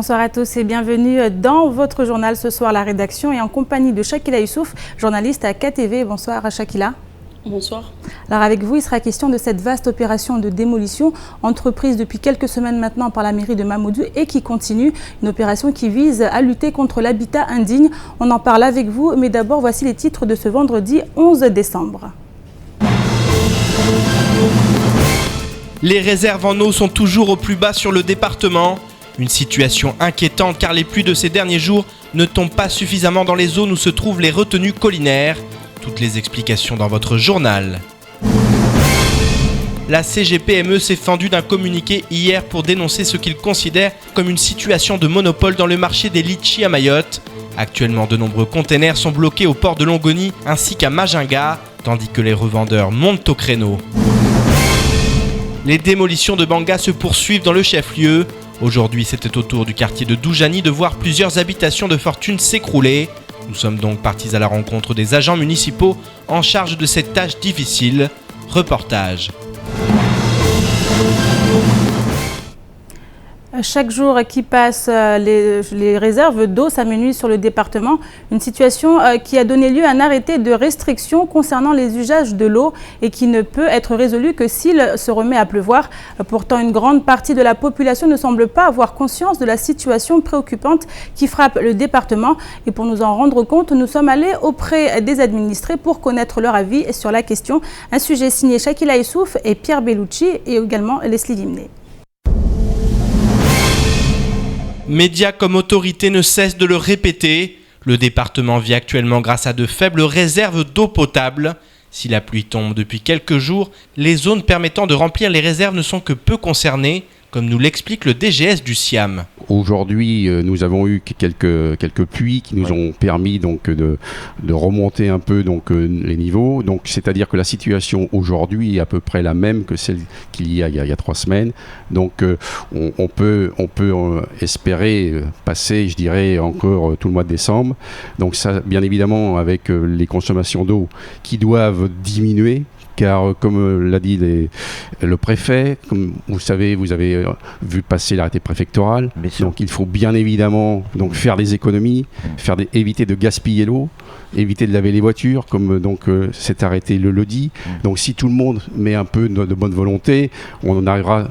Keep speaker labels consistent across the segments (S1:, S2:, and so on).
S1: Bonsoir à tous et bienvenue dans votre journal ce soir, la rédaction est en compagnie de Chakila Youssouf, journaliste à KTV. Bonsoir Chakila.
S2: Bonsoir.
S1: Alors avec vous, il sera question de cette vaste opération de démolition entreprise depuis quelques semaines maintenant par la mairie de Mamoudzou et qui continue. Une opération qui vise à lutter contre l'habitat indigne. On en parle avec vous, mais d'abord voici les titres de ce vendredi 11 décembre.
S3: Les réserves en eau sont toujours au plus bas sur le département. Une situation inquiétante car les pluies de ces derniers jours ne tombent pas suffisamment dans les zones où se trouvent les retenues collinaires. Toutes les explications dans votre journal. La CGPME s'est fendue d'un communiqué hier pour dénoncer ce qu'il considère comme une situation de monopole dans le marché des litchis à Mayotte. Actuellement, de nombreux containers sont bloqués au port de Longoni ainsi qu'à Majinga, tandis que les revendeurs montent au créneau. Les démolitions de Banga se poursuivent dans le chef-lieu. Aujourd'hui, c'était au tour du quartier de Doujani de voir plusieurs habitations de fortune s'écrouler. Nous sommes donc partis à la rencontre des agents municipaux en charge de cette tâche difficile. Reportage.
S1: Chaque jour qui passe, les réserves d'eau s'amenuisent sur le département. Une situation qui a donné lieu à un arrêté de restriction concernant les usages de l'eau et qui ne peut être résolu que s'il se remet à pleuvoir. Pourtant, une grande partie de la population ne semble pas avoir conscience de la situation préoccupante qui frappe le département. Et pour nous en rendre compte, nous sommes allés auprès des administrés pour connaître leur avis sur la question. Un sujet signé Chakila Youssouf et Pierre Bellucci et également Leslie Limné.
S3: Médias comme autorités ne cessent de le répéter. Le département vit actuellement grâce à de faibles réserves d'eau potable. Si la pluie tombe depuis quelques jours, les zones permettant de remplir les réserves ne sont que peu concernées, comme nous l'explique le DGS du Siam.
S4: Aujourd'hui, nous avons eu quelques pluies qui nous ont permis donc de remonter un peu donc les niveaux. Donc, c'est-à-dire que la situation aujourd'hui est à peu près la même que celle qu'il y a 3 semaines. Donc, on peut espérer passer, je dirais, encore tout le mois de décembre. Donc, ça, bien évidemment, avec les consommations d'eau qui doivent diminuer. Car comme l'a dit le préfet, comme vous savez, vous avez vu passer l'arrêté préfectoral. Donc il faut bien évidemment donc, faire des économies, éviter de gaspiller l'eau, éviter de laver les voitures, comme donc cet arrêté le dit. Donc si tout le monde met un peu de bonne volonté, on arrivera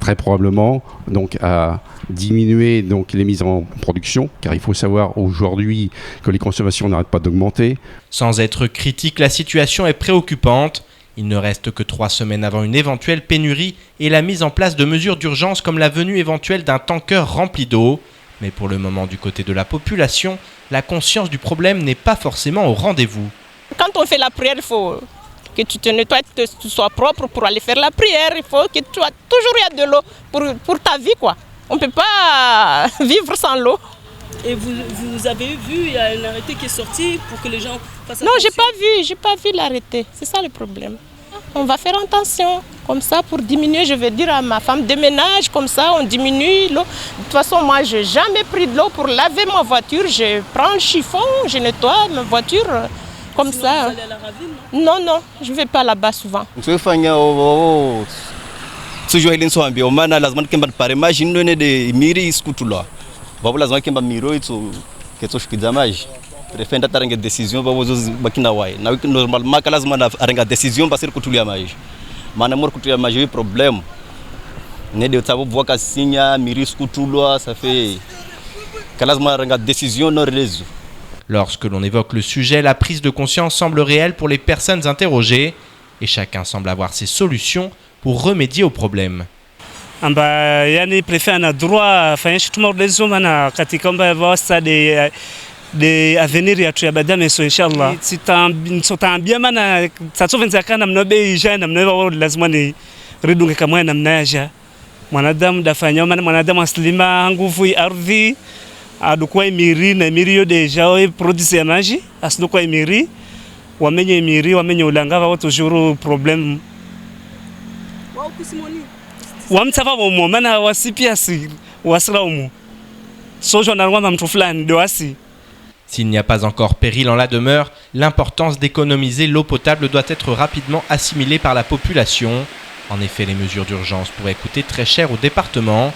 S4: très probablement donc, à diminuer donc, les mises en production, car il faut savoir aujourd'hui que les consommations n'arrêtent pas d'augmenter.
S3: Sans être critique, la situation est préoccupante. Il ne reste que 3 semaines avant une éventuelle pénurie et la mise en place de mesures d'urgence comme la venue éventuelle d'un tanker rempli d'eau. Mais pour le moment, du côté de la population, la conscience du problème n'est pas forcément au rendez-vous.
S2: Quand on fait la prière, il faut que tu te nettoies, que tu sois propre pour aller faire la prière. Il faut que tu as toujours il y a de l'eau pour ta vie, quoi. On ne peut pas vivre sans l'eau.
S5: Et vous avez vu, il y a un arrêté qui est sorti pour que les gens fassent attention.
S2: Non, j'ai pas vu l'arrêté. C'est ça le problème. On va faire attention, comme ça, pour diminuer. Je vais dire à ma femme de ménage, comme ça, on diminue l'eau. De toute façon, moi, je n'ai jamais pris de l'eau pour laver ma voiture. Je prends le chiffon, je nettoie ma voiture, comme
S5: sinon,
S2: ça.
S5: Vous allez à la ravine,
S2: non, je ne vais pas là-bas souvent.
S6: Lazima kemba miro itu ketso shikidza maji prefenda tarenga decision babozo bakina wai na normalement lazima na arenga decision basir kutulia maji mana mor kutulia maji problème ne de tsabo voka sinya miri skutulwa ça fait lazima arenga décision no rezo.
S3: Lorsque l'on évoque le sujet, la prise de conscience semble réelle pour les personnes interrogées et chacun semble avoir ses solutions pour remédier au problème.
S7: Amba yani prefe ana droit afanye tumaolezo maana katika wasa de avenir yetu ya baadaye so inshallah sitaambia maana tatovenza kana mnobe jana mnobe lazima ni ridunge kama namna yaja mwanadamu dafanya maana mwanadamu aslima nguvu ya ardhi adukwa imiri na imiri yo deja o produce ya maji asdukwa imiri wamenye ulangava watu juru problem
S5: wao kusimoni
S7: wamtava bomo maana wasipiasi wasraumu sojo na rwanda mtu fulani doasi.
S3: S'il n'y a pas encore péril en la demeure, l'importance d'économiser l'eau potable doit être rapidement assimilée par la population. En effet, les mesures d'urgence pourraient coûter très cher au département.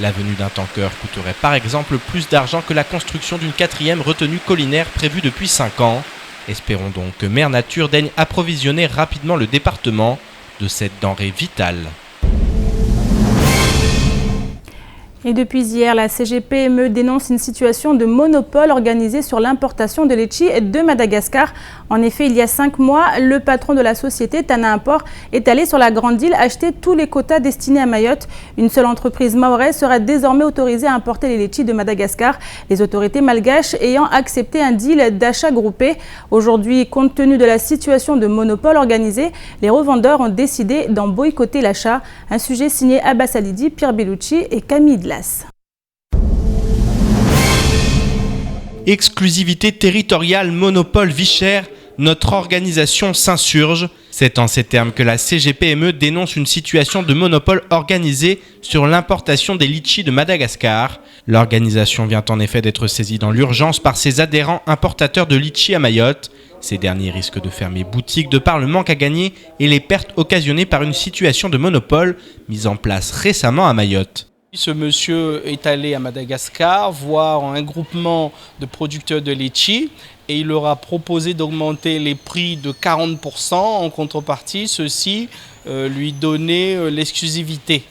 S3: La venue d'un tanker coûterait par exemple plus d'argent que la construction d'une 4e retenue collinaire prévue depuis 5 ans. Espérons donc que Mère Nature daigne approvisionner rapidement le département de cette denrée vitale.
S1: Et depuis hier, la CGPME dénonce une situation de monopole organisée sur l'importation de litchi de Madagascar. En effet, il y a 5 mois, le patron de la société, Tana Import, est allé sur la Grande Île acheter tous les quotas destinés à Mayotte. Une seule entreprise mahoraise sera désormais autorisée à importer les litchis de Madagascar, les autorités malgaches ayant accepté un deal d'achat groupé. Aujourd'hui, compte tenu de la situation de monopole organisé, les revendeurs ont décidé d'en boycotter l'achat. Un sujet signé Abbas Alidi, Pierre Bellucci et Camille Dlas.
S3: Exclusivité territoriale, monopole, vie chère, notre organisation s'insurge. C'est en ces termes que la CGPME dénonce une situation de monopole organisé sur l'importation des litchis de Madagascar. L'organisation vient en effet d'être saisie dans l'urgence par ses adhérents importateurs de litchis à Mayotte. Ces derniers risquent de fermer boutique de par le manque à gagner et les pertes occasionnées par une situation de monopole mise en place récemment à Mayotte.
S8: Ce monsieur est allé à Madagascar voir un groupement de producteurs de litchi et il leur a proposé d'augmenter les prix de 40%. En contrepartie, ceux-ci lui donnaient l'exclusivité.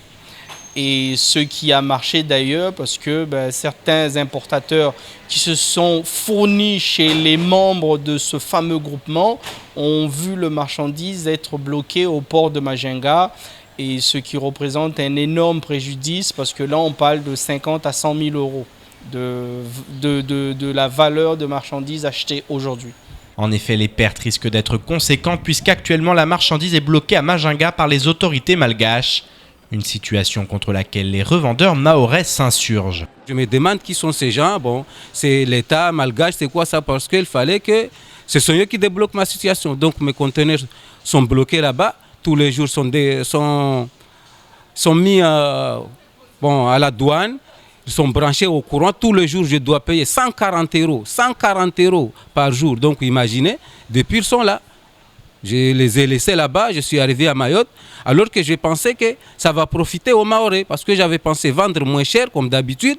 S8: Et ce qui a marché d'ailleurs parce que certains importateurs qui se sont fournis chez les membres de ce fameux groupement ont vu le marchandise être bloqué au port de Majinga. Et ce qui représente un énorme préjudice parce que là on parle de 50 à 100 000 euros de la valeur de marchandises achetées aujourd'hui.
S3: En effet, les pertes risquent d'être conséquentes puisqu'actuellement la marchandise est bloquée à Majinga par les autorités malgaches. Une situation contre laquelle les revendeurs mahorais s'insurgent.
S9: Je me demande qui sont ces gens. Bon, c'est l'État malgache, c'est quoi ça? Parce qu'il fallait que ce sont eux qui débloquent ma situation. Donc mes conteneurs sont bloqués là-bas. Tous les jours sont mis à la douane, ils sont branchés au courant. Tous les jours, je dois payer 140 € par jour. Donc imaginez, depuis ils sont là. Je les ai laissés là-bas, je suis arrivé à Mayotte, alors que je pensais que ça va profiter aux Mahorais, parce que j'avais pensé vendre moins cher, comme d'habitude.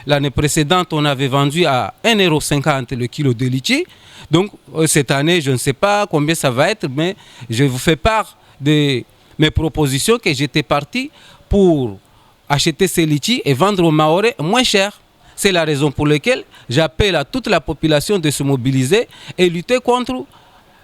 S9: L'année précédente, on avait vendu à 1,50 € le kilo de litchi. Donc cette année, je ne sais pas combien ça va être, mais je vous fais part de mes propositions que j'étais parti pour acheter ces litchis et vendre aux Mahorais moins cher. C'est la raison pour laquelle j'appelle à toute la population de se mobiliser et lutter contre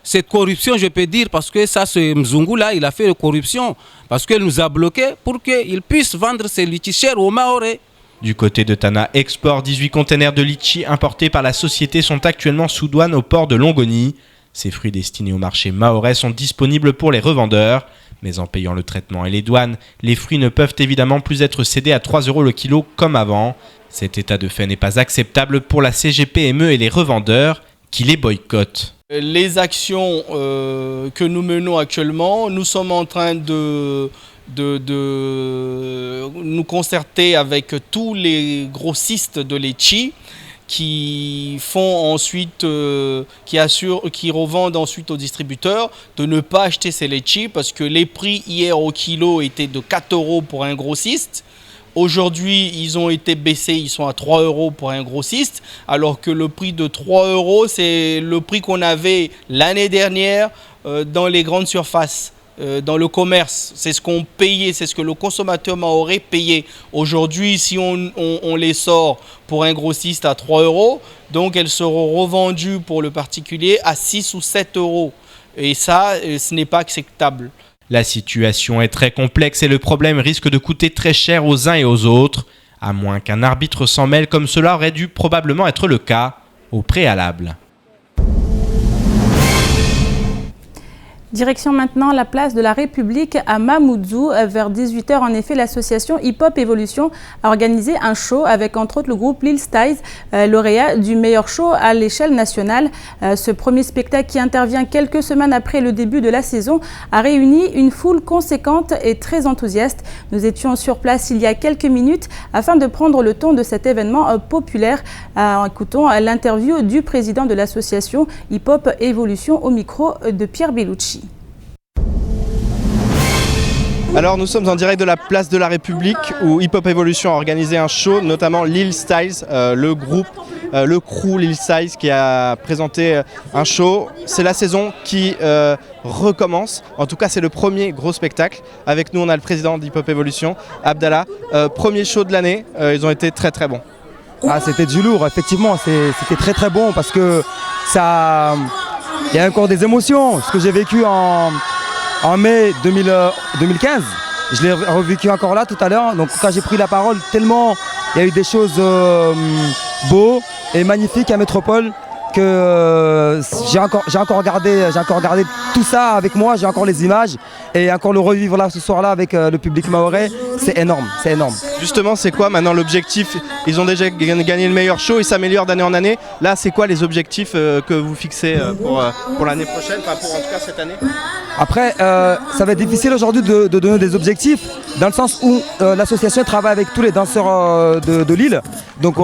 S9: cette corruption, je peux dire, parce que ça, ce Mzungu là, il a fait la corruption, parce qu'il nous a bloqués pour qu'il puisse vendre ses litchis chers aux Mahorais.
S3: Du côté de Tana Export, 18 containers de litchis importés par la société sont actuellement sous douane au port de Longoni. Ces fruits destinés au marché mahorais sont disponibles pour les revendeurs, mais en payant le traitement et les douanes, les fruits ne peuvent évidemment plus être cédés à 3 € le kilo comme avant. Cet état de fait n'est pas acceptable pour la CGPME et les revendeurs qui les boycottent.
S8: Les actions que nous menons actuellement, nous sommes en train de nous concerter avec tous les grossistes de litchi qui font ensuite, qui revendent ensuite aux distributeurs, de ne pas acheter ces litchis parce que les prix hier au kilo étaient de 4 € pour un grossiste. Aujourd'hui, ils ont été baissés, ils sont à 3 € pour un grossiste, alors que le prix de 3 €, c'est le prix qu'on avait l'année dernière dans les grandes surfaces. Dans le commerce, c'est ce qu'on payait, c'est ce que le consommateur mahorais payait. Aujourd'hui, si on les sort pour un grossiste à 3 €, donc elles seront revendues pour le particulier à 6 ou 7 €. Et ça, ce n'est pas acceptable.
S3: La situation est très complexe et le problème risque de coûter très cher aux uns et aux autres, à moins qu'un arbitre s'en mêle comme cela aurait dû probablement être le cas au préalable.
S1: Direction maintenant la place de la République à Mamoudzou. Vers 18 h, en effet, l'association Hip Hop Evolution a organisé un show avec entre autres le groupe Lil Styles, lauréat du meilleur show à l'échelle nationale. Ce premier spectacle qui intervient quelques semaines après le début de la saison a réuni une foule conséquente et très enthousiaste. Nous étions sur place il y a quelques minutes afin de prendre le ton de cet événement populaire. Écoutons l'interview du président de l'association Hip Hop Evolution au micro de Pierre Bellucci.
S3: Alors nous sommes en direct de la place de la République où Hip Hop Evolution a organisé un show, notamment Lil Styles, le groupe, le crew Lil Styles qui a présenté un show. C'est la saison qui recommence, en tout cas c'est le premier gros spectacle. Avec nous on a le président d'Hip Hop Evolution, Abdallah. Premier show de l'année, ils ont été très très bons.
S10: Ah, c'était du lourd, effectivement, c'était très très bon parce que ça, il y a encore des émotions. Ce que j'ai vécu en mai 2015, je l'ai revécu encore là tout à l'heure. Donc quand j'ai pris la parole, tellement il y a eu des choses beaux et magnifiques à Métropole que j'ai encore regardé tout ça avec moi, j'ai encore les images et encore le revivre là ce soir-là avec le public mahorais, c'est énorme, c'est énorme.
S3: Justement, c'est quoi maintenant l'objectif? Ils ont déjà gagné le meilleur show, ils s'améliorent d'année en année. Là, c'est quoi les objectifs que vous fixez pour l'année prochaine, enfin pour en tout cas cette année?
S10: Après, ça va être difficile aujourd'hui de donner des objectifs dans le sens où l'association travaille avec tous les danseurs de Lille. Donc,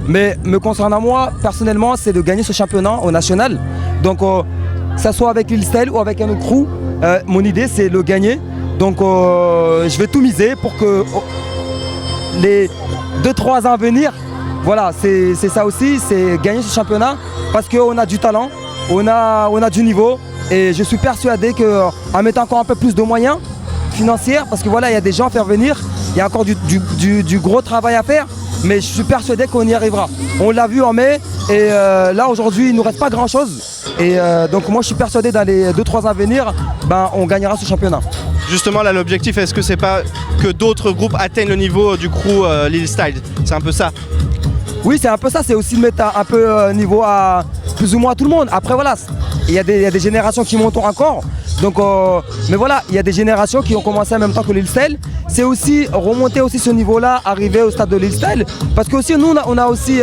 S10: mais me concernant moi, personnellement, c'est de gagner ce championnat au national. Donc, ça soit avec Lil Style ou avec un autre crew, mon idée c'est le gagner. Donc, je vais tout miser pour que les 2-3 ans à venir, voilà, c'est ça aussi, c'est gagner ce championnat parce qu'on a du talent, on a du niveau et je suis persuadé qu'en mettant encore un peu plus de moyens financiers, parce que voilà, il y a des gens à faire venir, il y a encore du gros travail à faire. Mais je suis persuadé qu'on y arrivera. On l'a vu en mai et là aujourd'hui il ne nous reste pas grand chose. Et donc moi je suis persuadé dans les 2-3 ans à venir, on gagnera ce championnat.
S3: Justement là l'objectif, est-ce que c'est pas que d'autres groupes atteignent le niveau du crew Lil Style? C'est un peu ça?
S10: Oui, c'est un peu ça, c'est aussi de mettre un peu niveau à plus ou moins tout le monde. Après voilà, il y a des générations qui montent encore. Donc, mais voilà, il y a des générations qui ont commencé en même temps que Lil Style. C'est aussi remonter aussi ce niveau-là, arriver au stade de Lil Style. Parce que aussi nous, on a aussi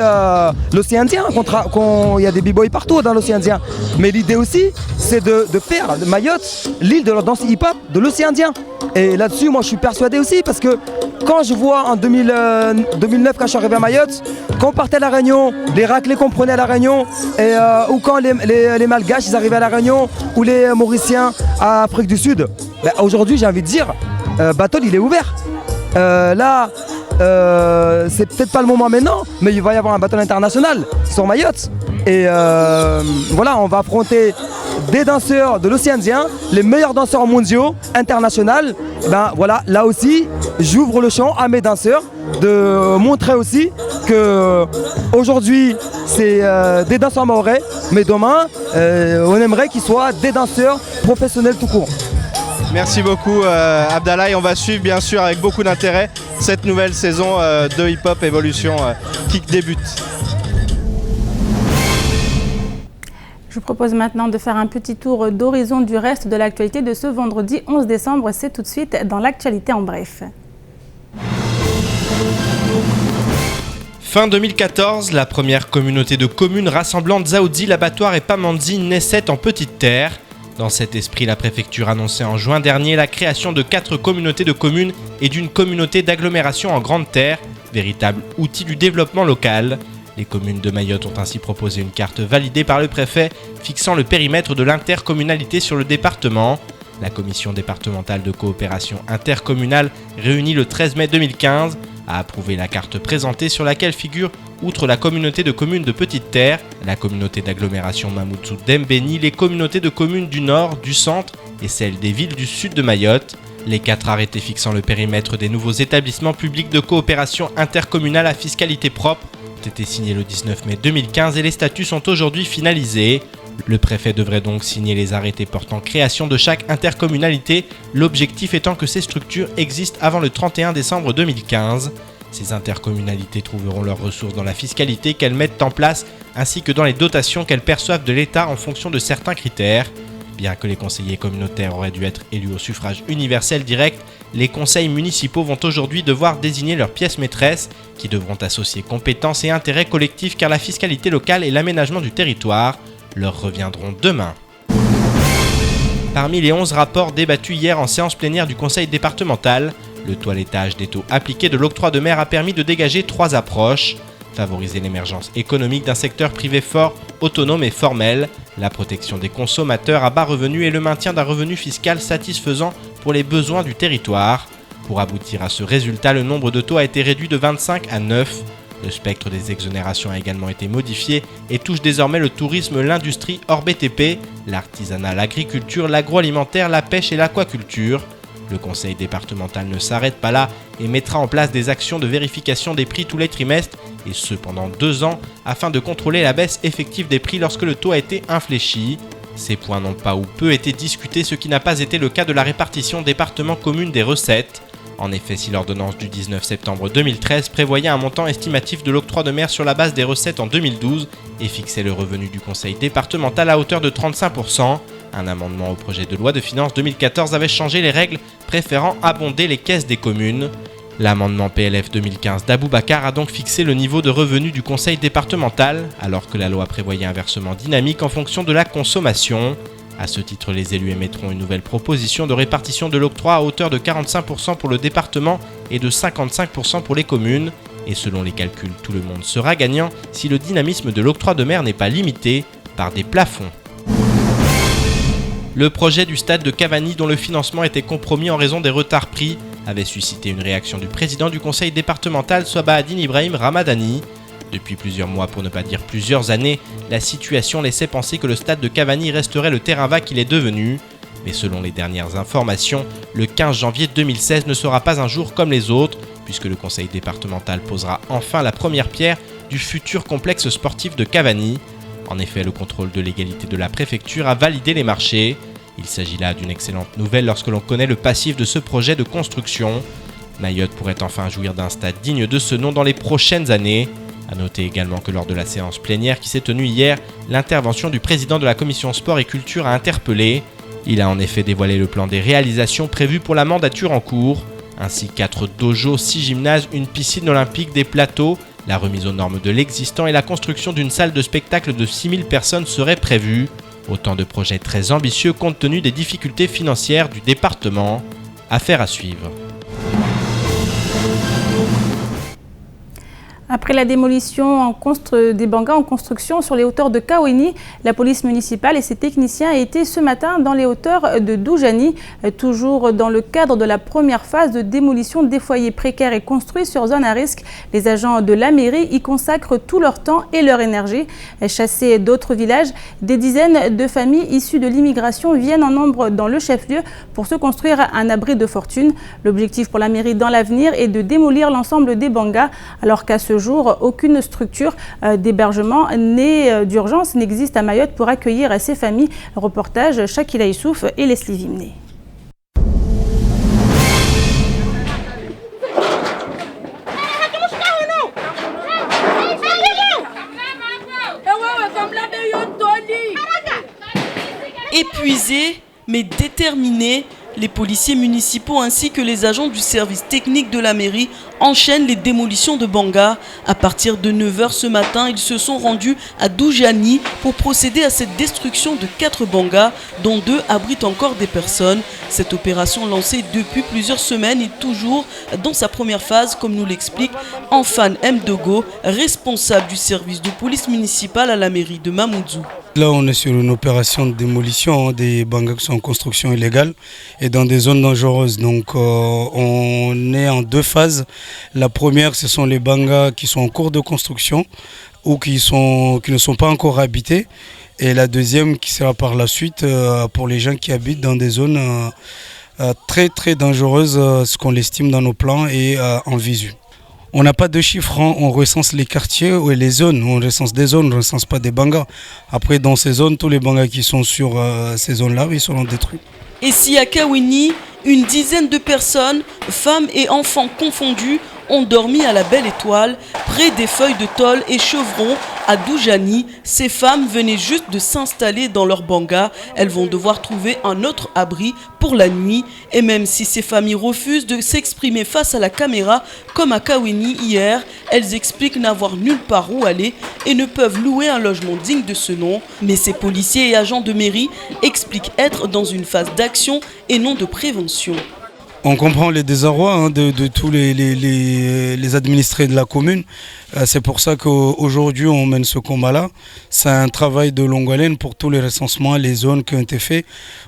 S10: l'océan Indien. Il y a des b-boys partout dans l'océan Indien. Mais l'idée aussi, c'est de faire de Mayotte l'île de la danse hip-hop de l'océan Indien. Et là-dessus, moi, je suis persuadé aussi parce que quand je vois en 2009, quand je suis arrivé à Mayotte, quand on partait à La Réunion, les raclés qu'on prenait à La Réunion, ou quand les Malgaches ils arrivaient à La Réunion, ou les Mauriciens à Afrique du Sud, aujourd'hui j'ai envie de dire, Battle il est ouvert. Là, c'est peut-être pas le moment maintenant, mais il va y avoir un battle international sur Mayotte. Et voilà, on va affronter des danseurs de l'océan Indien, les meilleurs danseurs mondiaux, internationaux. Voilà, là aussi, j'ouvre le champ à mes danseurs de montrer aussi que aujourd'hui c'est des danseurs mahorais, mais demain on aimerait qu'ils soient des danseurs professionnels tout court.
S3: Merci beaucoup Abdallah, et on va suivre bien sûr avec beaucoup d'intérêt cette nouvelle saison de Hip Hop Evolution qui débute.
S1: Je vous propose maintenant de faire un petit tour d'horizon du reste de l'actualité de ce vendredi 11 décembre. C'est tout de suite dans l'actualité en bref.
S3: Fin 2014, la première communauté de communes rassemblant Dzaoudzi, l'Abattoir et Pamandzi naissait en Petite Terre. Dans cet esprit, la préfecture annonçait en juin dernier la création de 4 communautés de communes et d'une communauté d'agglomération en Grande Terre, véritable outil du développement local. Les communes de Mayotte ont ainsi proposé une carte validée par le préfet fixant le périmètre de l'intercommunalité sur le département. La commission départementale de coopération intercommunale, réunie le 13 mai 2015, a approuvé la carte présentée sur laquelle figure, outre la communauté de communes de Petite Terre, la communauté d'agglomération Mamoudzou d'Embeni, les communautés de communes du Nord, du Centre et celles des villes du Sud de Mayotte. Les 4 arrêtés fixant le périmètre des nouveaux établissements publics de coopération intercommunale à fiscalité propre ont été signés le 19 mai 2015 et les statuts sont aujourd'hui finalisés. Le préfet devrait donc signer les arrêtés portant création de chaque intercommunalité, l'objectif étant que ces structures existent avant le 31 décembre 2015. Ces intercommunalités trouveront leurs ressources dans la fiscalité qu'elles mettent en place ainsi que dans les dotations qu'elles perçoivent de l'État en fonction de certains critères. Bien que les conseillers communautaires auraient dû être élus au suffrage universel direct, les conseils municipaux vont aujourd'hui devoir désigner leurs pièces maîtresses qui devront associer compétences et intérêts collectifs car la fiscalité locale et l'aménagement du territoire leur reviendront demain. Parmi les 11 rapports débattus hier en séance plénière du conseil départemental, le toilettage des taux appliqués de l'octroi de mer a permis de dégager 3 approches. Favoriser l'émergence économique d'un secteur privé fort, autonome et formel, la protection des consommateurs à bas revenus et le maintien d'un revenu fiscal satisfaisant pour les besoins du territoire. Pour aboutir à ce résultat, le nombre de taux a été réduit de 25 à 9. Le spectre des exonérations a également été modifié et touche désormais le tourisme, l'industrie hors BTP, l'artisanat, l'agriculture, l'agroalimentaire, la pêche et l'aquaculture. Le conseil départemental ne s'arrête pas là et mettra en place des actions de vérification des prix tous les trimestres, et ce pendant 2 ans, afin de contrôler la baisse effective des prix lorsque le taux a été infléchi. Ces points n'ont pas ou peu été discutés, ce qui n'a pas été le cas de la répartition département-commune des recettes. En effet, si l'ordonnance du 19 septembre 2013 prévoyait un montant estimatif de l'octroi de mer sur la base des recettes en 2012 et fixait le revenu du conseil départemental à hauteur de 35%, un amendement au projet de loi de finances 2014 avait changé les règles, préférant abonder les caisses des communes. L'amendement PLF 2015 d'Aboubacar a donc fixé le niveau de revenu du conseil départemental, alors que la loi prévoyait un versement dynamique en fonction de la consommation. À ce titre, les élus émettront une nouvelle proposition de répartition de l'octroi à hauteur de 45% pour le département et de 55% pour les communes. Et selon les calculs, tout le monde sera gagnant si le dynamisme de l'octroi de mer n'est pas limité par des plafonds. Le projet du stade de Cavani, dont le financement était compromis en raison des retards pris, avait suscité une réaction du président du conseil départemental, Sabahattin Ibrahim Ramadani. Depuis plusieurs mois, pour ne pas dire plusieurs années, la situation laissait penser que le stade de Cavani resterait le terrain vague qu'il est devenu. Mais selon les dernières informations, le 15 janvier 2016 ne sera pas un jour comme les autres, puisque le conseil départemental posera enfin la première pierre du futur complexe sportif de Cavani. En effet, le contrôle de légalité de la préfecture a validé les marchés. Il s'agit là d'une excellente nouvelle lorsque l'on connaît le passif de ce projet de construction. Mayotte pourrait enfin jouir d'un stade digne de ce nom dans les prochaines années. A noter également que lors de la séance plénière qui s'est tenue hier, l'intervention du président de la commission sport et culture a interpellé. Il a en effet dévoilé le plan des réalisations prévues pour la mandature en cours, ainsi 4 dojos, 6 gymnases, une piscine olympique, des plateaux, la remise aux normes de l'existant et la construction d'une salle de spectacle de 6000 personnes seraient prévues. Autant de projets très ambitieux compte tenu des difficultés financières du département. Affaire à suivre.
S1: Après la démolition des bangas en construction sur les hauteurs de Kaweni, la police municipale et ses techniciens étaient ce matin dans les hauteurs de Doujani, toujours dans le cadre de la première phase de démolition des foyers précaires et construits sur zone à risque. Les agents de la mairie y consacrent tout leur temps et leur énergie. Chassés d'autres villages, des dizaines de familles issues de l'immigration viennent en nombre dans le chef-lieu pour se construire un abri de fortune. L'objectif pour la mairie dans l'avenir est de démolir l'ensemble des bangas, alors qu'à ce jour, aucune structure d'hébergement d'urgence n'existe à Mayotte pour accueillir ces familles. Reportage Shakila Issouf et Leslie Vimné.
S11: Épuisés mais déterminés, les policiers municipaux ainsi que les agents du service technique de la mairie enchaînent les démolitions de bangas. À partir de 9h ce matin, ils se sont rendus à Doujani pour procéder à cette destruction de 4 bangas, dont 2 abritent encore des personnes. Cette opération lancée depuis plusieurs semaines est toujours dans sa première phase, comme nous l'explique Anfan Mdogo, responsable du service de police municipale à la mairie de Mamoudzou.
S12: Là, on est sur une opération de démolition des bangas qui sont en construction illégale et dans des zones dangereuses. Donc, on est en 2 phases. La première, ce sont les bangas qui sont en cours de construction ou qui ne sont pas encore habités. Et la deuxième, qui sera par la suite pour les gens qui habitent dans des zones très très dangereuses, ce qu'on estime dans nos plans et en visu. On n'a pas de chiffres, hein. On recense les quartiers et les zones. On recense des zones, on ne recense pas des bangas. Après, dans ces zones, tous les bangas qui sont sur ces zones-là, ils seront détruits.
S11: Ici à Kaweni, une dizaine de personnes, femmes et enfants confondus, ont dormi à la Belle Étoile, près des feuilles de tôle et chevrons à Doujani. Ces femmes venaient juste de s'installer dans leur banga. Elles vont devoir trouver un autre abri pour la nuit. Et même si ces familles refusent de s'exprimer face à la caméra, comme à Kaweni hier, elles expliquent n'avoir nulle part où aller et ne peuvent louer un logement digne de ce nom. Mais ces policiers et agents de mairie expliquent être dans une phase d'action et non de prévention.
S12: On comprend les désarrois de tous les administrés de la commune. C'est pour ça qu'aujourd'hui on mène ce combat-là. C'est un travail de longue haleine pour tous les recensements, les zones qui ont été faits.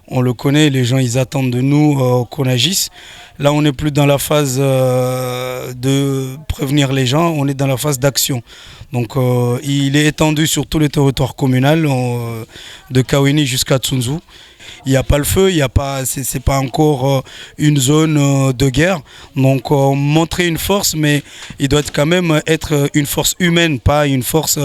S12: On le connaît, les gens ils attendent de nous qu'on agisse. Là on n'est plus dans la phase de prévenir les gens, on est dans la phase d'action. Donc il est étendu sur tout le territoire communal, de Kawini jusqu'à Tsunzu. Il n'y a pas le feu, c'est pas encore une zone de guerre. Donc montrer une force, mais il doit quand même être une force humaine, pas une force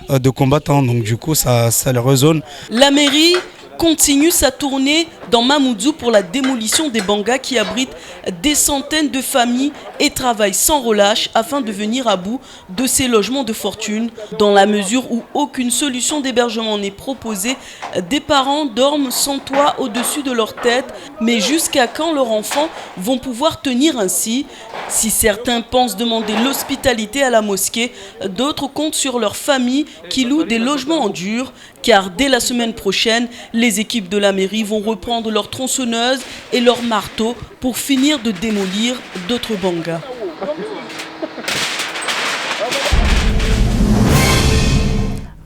S12: de combattants. Donc du coup, ça le résonne.
S11: La mairie continue sa tournée dans Mamoudzou pour la démolition des bangas qui abritent des centaines de familles et travaille sans relâche afin de venir à bout de ces logements de fortune. Dans la mesure où aucune solution d'hébergement n'est proposée, des parents dorment sans toit au-dessus de leur tête. Mais jusqu'à quand leurs enfants vont pouvoir tenir ainsi? Si certains pensent demander l'hospitalité à la mosquée, d'autres comptent sur leurs familles qui louent des logements en dur. Car dès la semaine prochaine, les équipes de la mairie vont reprendre leurs tronçonneuses et leurs marteaux pour finir de démolir d'autres bangas.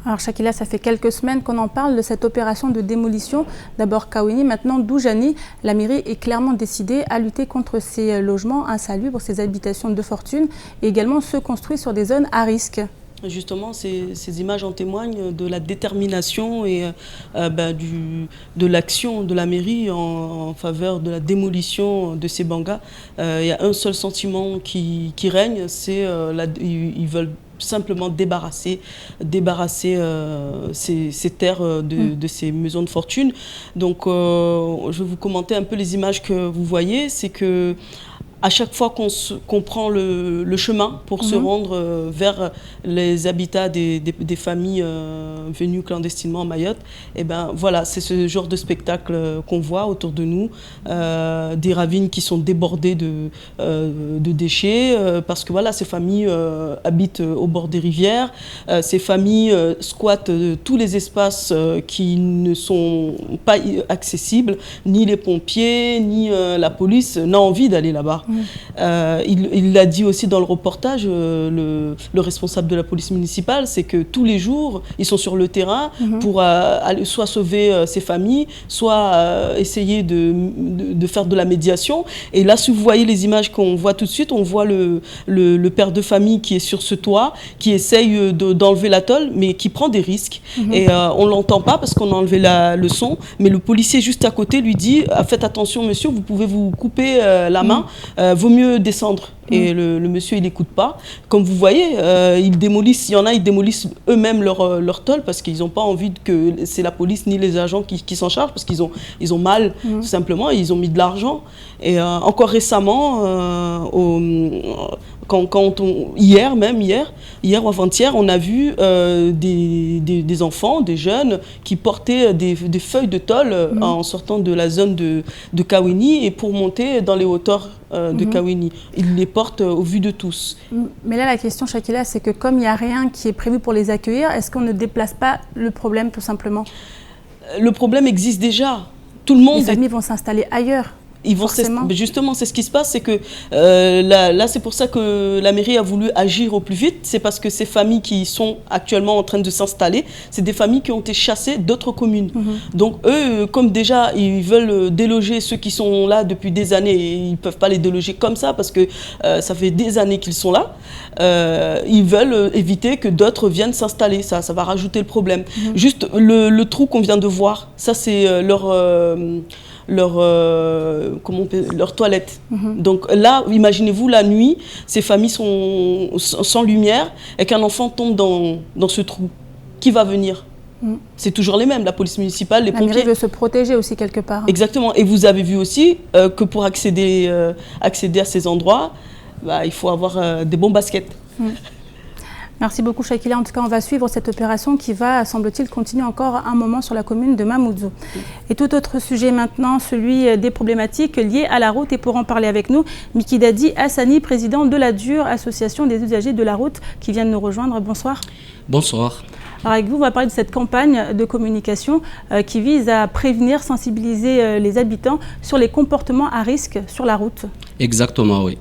S1: Alors Shakila, ça fait quelques semaines qu'on en parle de cette opération de démolition. D'abord Kawini, maintenant Doujani. La mairie est clairement décidée à lutter contre ces logements insalubres, ces habitations de fortune et également ceux construits sur des zones à risque.
S11: Justement, ces images en témoignent de la détermination et de l'action de la mairie en faveur de la démolition de ces bangas. Il y a un seul sentiment qui règne, c'est ils veulent simplement débarrasser ces terres de ces maisons de fortune. Donc, je vais vous commenter un peu les images que vous voyez. C'est que à chaque fois qu'on prend le chemin pour se rendre vers les habitats des familles venues clandestinement à Mayotte, et ben voilà, c'est ce genre de spectacle qu'on voit autour de nous, des ravines qui sont débordées de déchets, parce que voilà, ces familles habitent au bord des rivières, ces familles squattent tous les espaces qui ne sont pas accessibles, ni les pompiers, ni la police n'a envie d'aller là-bas. Il l'a dit aussi dans le reportage, le responsable de la police municipale, c'est que tous les jours, ils sont sur le terrain pour aller soit sauver ces familles, soit essayer de faire de la médiation. Et là, si vous voyez les images qu'on voit tout de suite, on voit le père de famille qui est sur ce toit, qui essaye d'enlever la tôle, mais qui prend des risques. Et on ne l'entend pas parce qu'on a enlevé le son, mais le policier juste à côté lui dit « Faites attention monsieur, vous pouvez vous couper la main. Vaut mieux descendre ». Et le monsieur, il n'écoute pas. Comme vous voyez, ils démolissent, il y en a, ils démolissent eux-mêmes leur tôle parce qu'ils n'ont pas envie que c'est la police ni les agents qui s'en chargent parce qu'ils ont mal, tout simplement, et ils ont mis de l'argent. Et encore récemment, hier ou avant-hier, on a vu des enfants, des jeunes qui portaient des feuilles de tôle en sortant de la zone de Kawini et pour monter dans les hauteurs de Kawini. Ils les portent au vu de tous.
S1: Mais là, la question, Shakila, c'est que comme il n'y a rien qui est prévu pour les accueillir, est-ce qu'on ne déplace pas le problème tout simplement?
S11: Le problème existe déjà. Tout le monde.
S1: Les familles vont s'installer ailleurs.
S11: Justement, c'est ce qui se passe, c'est que là, c'est pour ça que la mairie a voulu agir au plus vite. C'est parce que ces familles qui sont actuellement en train de s'installer, c'est des familles qui ont été chassées d'autres communes. Donc eux, comme déjà, ils veulent déloger ceux qui sont là depuis des années, et ils ne peuvent pas les déloger comme ça parce que ça fait des années qu'ils sont là. Ils veulent éviter que d'autres viennent s'installer. Ça va rajouter le problème. Juste le trou qu'on vient de voir, ça c'est leur toilette. Donc là, imaginez-vous la nuit, ces familles sont sans lumière et qu'un enfant tombe dans ce trou. Qui va venir? C'est toujours les mêmes, la police municipale, les pompiers.
S1: La mairie veut se protéger aussi quelque part.
S11: Exactement. Et vous avez vu aussi que pour accéder à ces endroits, il faut avoir des bons baskets.
S1: Merci beaucoup Shakila. En tout cas, on va suivre cette opération qui va, semble-t-il, continuer encore un moment sur la commune de Mamoudzou. Et tout autre sujet maintenant, celui des problématiques liées à la route. Et pour en parler avec nous, Mikidadi Hassani, président de la DUR, association des usagers de la route, qui vient de nous rejoindre. Bonsoir.
S13: Bonsoir.
S1: Alors avec vous, on va parler de cette campagne de communication qui vise à prévenir, sensibiliser les habitants sur les comportements à risque sur la route.
S13: Exactement, oui.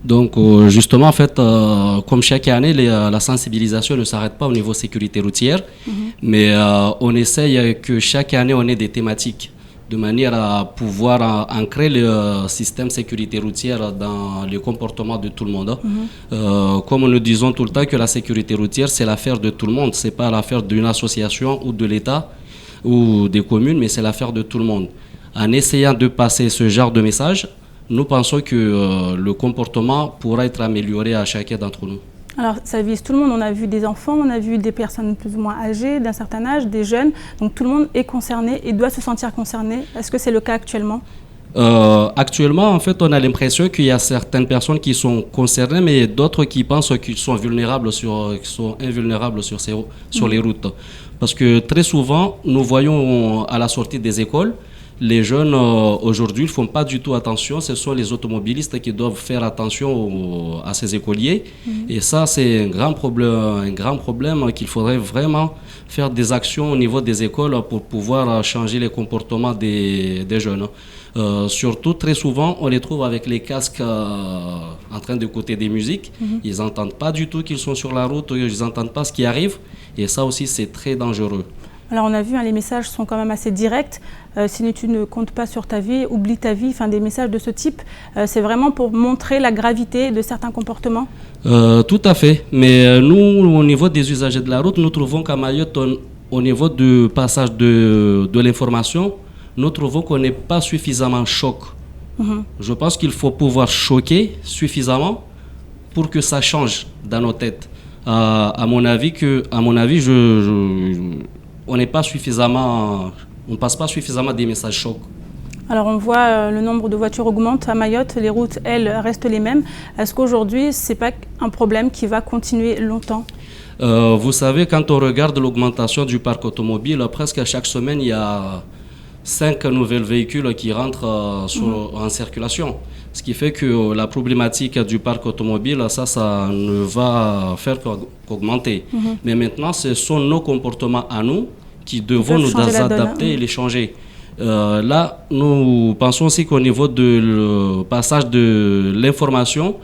S13: Donc justement, en fait, comme chaque année, la sensibilisation ne s'arrête pas au niveau sécurité routière, mais on essaye que chaque année, on ait des thématiques de manière à pouvoir ancrer le système sécurité routière dans le comportement de tout le monde. Comme nous disons tout le temps que la sécurité routière, c'est l'affaire de tout le monde, c'est pas l'affaire d'une association ou de l'État ou des communes, mais c'est l'affaire de tout le monde. En essayant de passer ce genre de message, nous pensons que le comportement pourra être amélioré à chacun d'entre nous.
S1: Alors ça vise tout le monde, on a vu des enfants, on a vu des personnes plus ou moins âgées, d'un certain âge, des jeunes, donc tout le monde est concerné et doit se sentir concerné. Est-ce que c'est le cas actuellement ?
S13: Actuellement, en fait, on a l'impression qu'il y a certaines personnes qui sont concernées, mais d'autres qui pensent qu'ils sont invulnérables sur les routes. Parce que très souvent, nous voyons à la sortie des écoles, les jeunes aujourd'hui ne font pas du tout attention. Ce sont les automobilistes qui doivent faire attention à ces écoliers. Et ça, c'est un grand problème qu'il faudrait vraiment faire des actions au niveau des écoles pour pouvoir changer les comportements des jeunes. Surtout, très souvent, on les trouve avec les casques en train d'écouter des musiques. Ils n'entendent pas du tout qu'ils sont sur la route, ils n'entendent pas ce qui arrive. Et ça aussi, c'est très dangereux.
S1: Alors on a vu, les messages sont quand même assez directs. Si tu ne comptes pas sur ta vie, oublie ta vie, des messages de ce type. C'est vraiment pour montrer la gravité de certains comportements ?
S13: Tout à fait. Mais nous, au niveau des usagers de la route, nous trouvons qu'à Mayotte, au niveau du passage de l'information, nous trouvons qu'on n'est pas suffisamment choc. Je pense qu'il faut pouvoir choquer suffisamment pour que ça change dans nos têtes. À mon avis, on n'est pas suffisamment, on passe pas suffisamment des messages chocs.
S1: Alors on voit le nombre de voitures augmente à Mayotte, les routes, elles, restent les mêmes. Est-ce qu'aujourd'hui, ce n'est pas un problème qui va continuer longtemps ?
S13: Vous savez, quand on regarde l'augmentation du parc automobile, presque chaque semaine, il y a 5 nouveaux véhicules qui rentrent en circulation. Ce qui fait que la problématique du parc automobile, ça ne va faire qu'augmenter. Mais maintenant, ce sont nos comportements à nous qui devons nous adapter et les changer. Là, nous pensons aussi qu'au niveau du passage de l'information,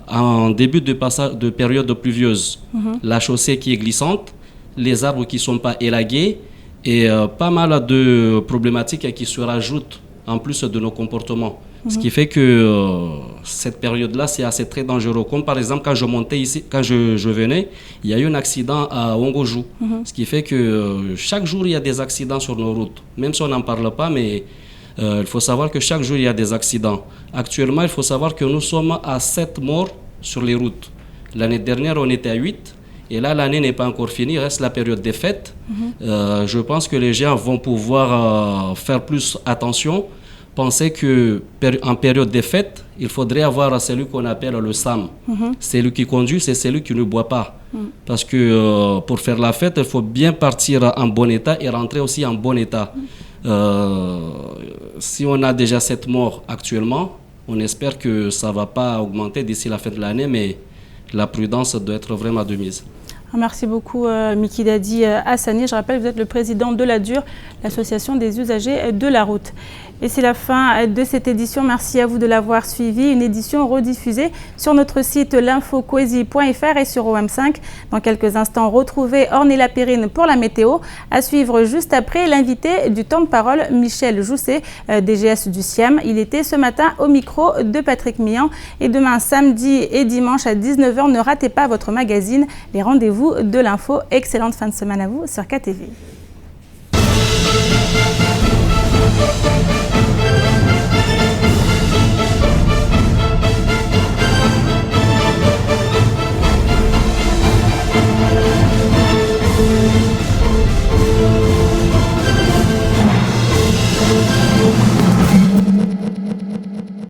S13: en début de période pluvieuse, la chaussée qui est glissante, les arbres qui ne sont pas élagués et pas mal de problématiques qui se rajoutent en plus de nos comportements. Ce qui fait que cette période-là, c'est assez très dangereux. Comme par exemple, quand je montais ici, quand je venais, il y a eu un accident à Wongojou. Ce qui fait que chaque jour, il y a des accidents sur nos routes. Même si on n'en parle pas, mais il faut savoir que chaque jour, il y a des accidents. Actuellement, il faut savoir que nous sommes à 7 morts sur les routes. L'année dernière, on était à 8. Et là, l'année n'est pas encore finie, il reste la période des fêtes. Je pense que les gens vont pouvoir faire plus attention. Penser qu'en période des fêtes, il faudrait avoir celui qu'on appelle le SAM. Celui qui conduit, c'est celui qui ne boit pas. Parce que pour faire la fête, il faut bien partir en bon état et rentrer aussi en bon état. Si on a déjà 7 morts actuellement, on espère que ça ne va pas augmenter d'ici la fin de l'année, mais la prudence doit être vraiment de mise.
S1: Merci beaucoup Mikidadi Hassani. Je rappelle que vous êtes le président de l'ADUR, l'association des usagers de la route. Et c'est la fin de cette édition. Merci à vous de l'avoir suivi. Une édition rediffusée sur notre site l'infocoesie.fr et sur OM5. Dans quelques instants, retrouvez Ornella Périne pour la météo. À suivre juste après l'invité du temps de parole, Michel Jousset, DGS du SIAM. Il était ce matin au micro de Patrick Mian. Et demain, samedi et dimanche à 19h, ne ratez pas votre magazine, les rendez-vous de l'info. Excellente fin de semaine à vous sur KTV.